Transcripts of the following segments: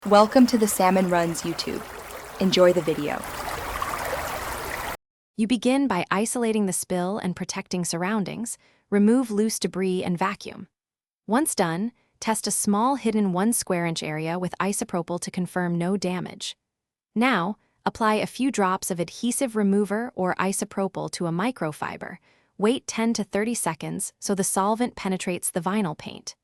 Welcome to the Salmon Runs YouTube. Enjoy the video. You begin by isolating the spill and protecting surroundings, remove loose debris and vacuum. Once done, test a small hidden 1 square inch area with isopropyl to confirm no damage. Now, apply a few drops of adhesive remover or isopropyl to a microfiber. Wait 10 to 30 seconds so the solvent penetrates the vinyl paint.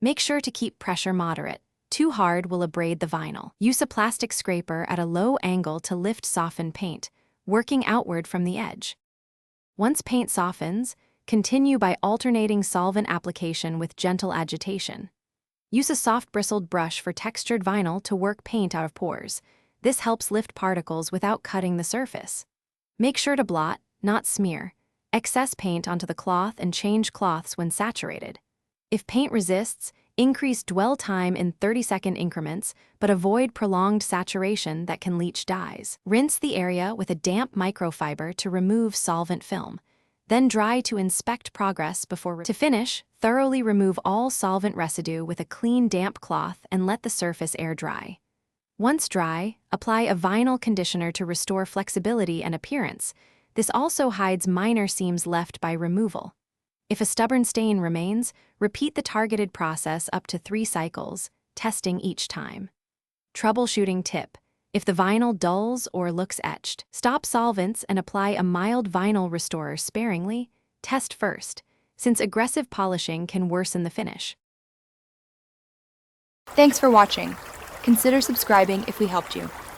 Make sure to keep pressure moderate. Too hard will abrade the vinyl. Use a plastic scraper at a low angle to lift softened paint, working outward from the edge. Once paint softens, continue by alternating solvent application with gentle agitation. Use a soft bristled brush for textured vinyl to work paint out of pores. This helps lift particles without cutting the surface. Make sure to blot, not smear, excess paint onto the cloth and change cloths when saturated. If paint resists, increase dwell time in 30-second increments, but avoid prolonged saturation that can leach dyes. Rinse the area with a damp microfiber to remove solvent film. Then dry to inspect progress before. To finish, thoroughly remove all solvent residue with a clean damp cloth and let the surface air dry. Once dry, apply a vinyl conditioner to restore flexibility and appearance. This also hides minor seams left by removal. If a stubborn stain remains, repeat the targeted process up to 3 cycles, testing each time. Troubleshooting tip: if the vinyl dulls or looks etched, stop solvents and apply a mild vinyl restorer sparingly. Test first, since aggressive polishing can worsen the finish. Thanks for watching. Consider subscribing if we helped you.